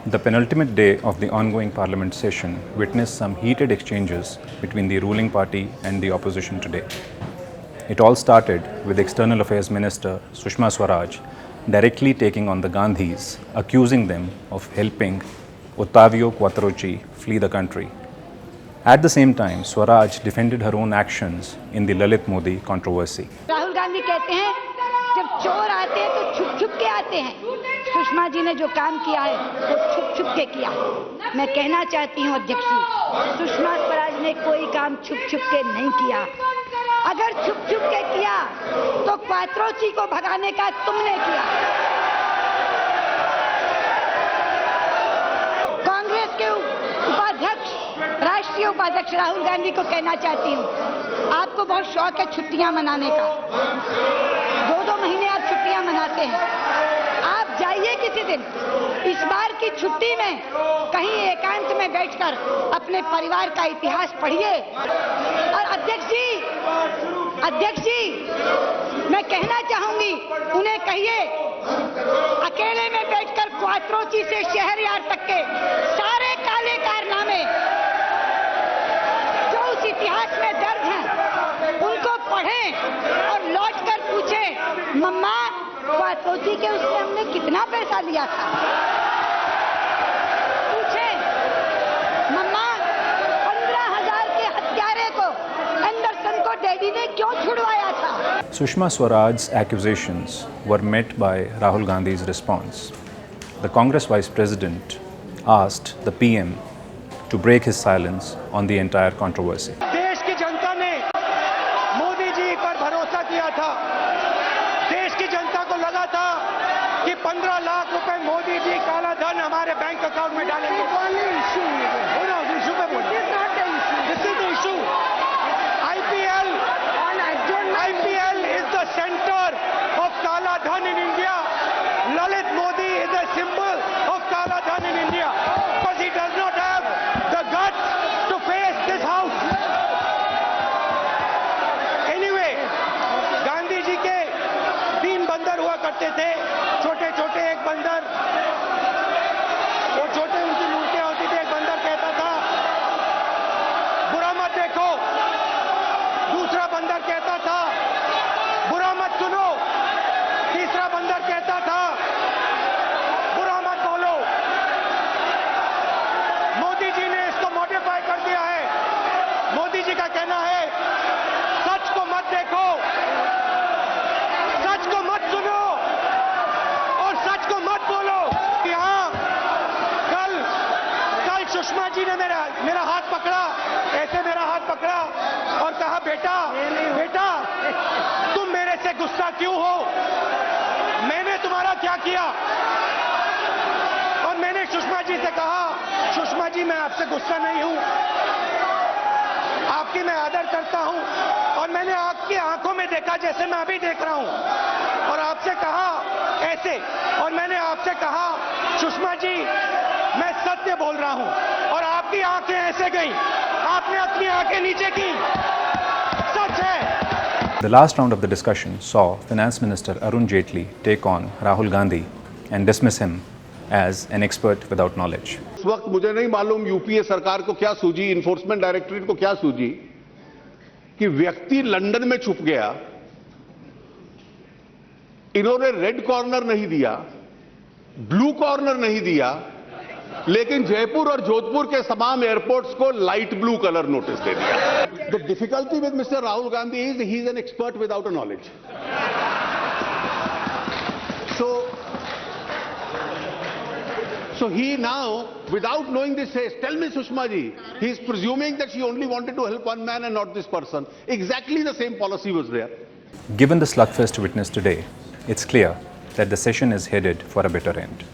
The penultimate day of the ongoing parliament session witnessed some heated exchanges between the ruling party and the opposition today. It all started with External Affairs Minister Sushma Swaraj directly taking on the Gandhis, accusing them of helping Ottavio Quattrochi flee the country. At the same time, Swaraj defended her own actions in the Lalit Modi controversy. Rahul Gandhi कहते हैं जब चोर आते हैं तो छुप छुप के आते हैं। सुषमा जी ने जो काम किया है वो छुप छुप के किया है। मैं कहना चाहती हूँ अध्यक्ष जी, सुषमा स्वराज ने कोई काम छुप छुप के नहीं किया। अगर छुप छुप के किया तो क्वात्रोची को भगाने का तुमने किया। कांग्रेस के उपाध्यक्ष, राष्ट्रीय उपाध्यक्ष राहुल गांधी को कहना चाहती हूँ, आपको बहुत शौक है छुट्टियां मनाने का। 2-2 महीने आप छुट्टियां मनाते हैं। आप जाइए किसी दिन, इस बार की छुट्टी में कहीं एकांत में बैठकर अपने परिवार का इतिहास पढ़िए। और अध्यक्ष जी, मैं कहना चाहूंगी, उन्हें कहिए अकेले में बैठकर क्वात्रोची से शहरयार तक के सारे काले कारनामे जो उस इतिहास में दर्ज हैं उनको पढ़ें और लौटकर पूछें, मम्मा क्वात्रोची के उससे हमने कितना पैसा लिया था। पूछें, मम्मा 15,000 के हत्यारे को, एंडरसन को डैडी ने क्यों छुड़वाया था। Sushma Swaraj's accusations were met by Rahul Gandhi's response. The Congress Vice President asked the PM to break his silence on the entire controversy. देश की जनता ने मोदी जी पर भरोसा किया था। देश की जनता को लगा था कि 15 लाख रुपए मोदी जी काला धन हमारे बैंक अकाउंट में डालेंगे। इशू पे बोलो। This is the issue. IPL is the center of Kala Dhan in India. Lalit Modi is a symbol of Kala Dhan in India because he does not have the guts to face this house. Anyway, Gandhi ji के 3 बंदर हुआ करते थे, छोटे छोटे। एक बंदर, वो छोटे उनकी मूर्तियां होती थी। एक बंदर कहता था बुरा मत देखो, दूसरा बंदर कहता था बुरा मत सुनो, तीसरा बंदर कहता था बुरा मत बोलो। मोदी जी ने इसको मॉडिफाई कर दिया है। मोदी जी का कहना है सच को मत देखो, सच को मत सुनो और सच को मत बोलो। यहाँ कल सुषमा जी ने मेरा हाथ पकड़ा, ऐसे मेरा हाथ पकड़ा और कहा बेटा तुम मेरे से गुस्सा क्यों हो, मैंने तुम्हारा क्या किया। और मैंने सुषमा जी से कहा, सुषमा जी मैं आपसे गुस्सा नहीं हूं, आपकी मैं आदर करता हूं और मैंने आपकी आंखों में देखा जैसे मैं अभी देख रहा हूं और आपसे कहा ऐसे। और मैंने आपसे कहा सुषमा जी मैं सत्य बोल रहा हूं और आपकी आंखें ऐसे गई, आपने अपनी आंखें नीचे की। सच है। The last round of the discussion saw Finance Minister Arun Jaitley take on Rahul Gandhi and dismiss him as an expert without knowledge. उस वक्त मुझे नहीं मालूम यूपीए सरकार को क्या सूझी, इन्फोर्समेंट डायरेक्टरेट को क्या सूझी कि व्यक्ति लंदन में छुप गया। इन्होंने रेड कॉर्नर नहीं दिया, ब्लू कॉर्नर नहीं दिया, लेकिन जयपुर और जोधपुर के तमाम एयरपोर्ट्स को लाइट ब्लू कलर नोटिस दे दिया। The difficulty with mister Rahul Gandhi is he is an expert without a knowledge. So he now, without knowing this, says, tell me Sushma ji, he is presuming that she only wanted to help one man and not this person. Exactly the same policy was there. Given the slugfest witnessed today, it's clear that the session is headed for a bitter end.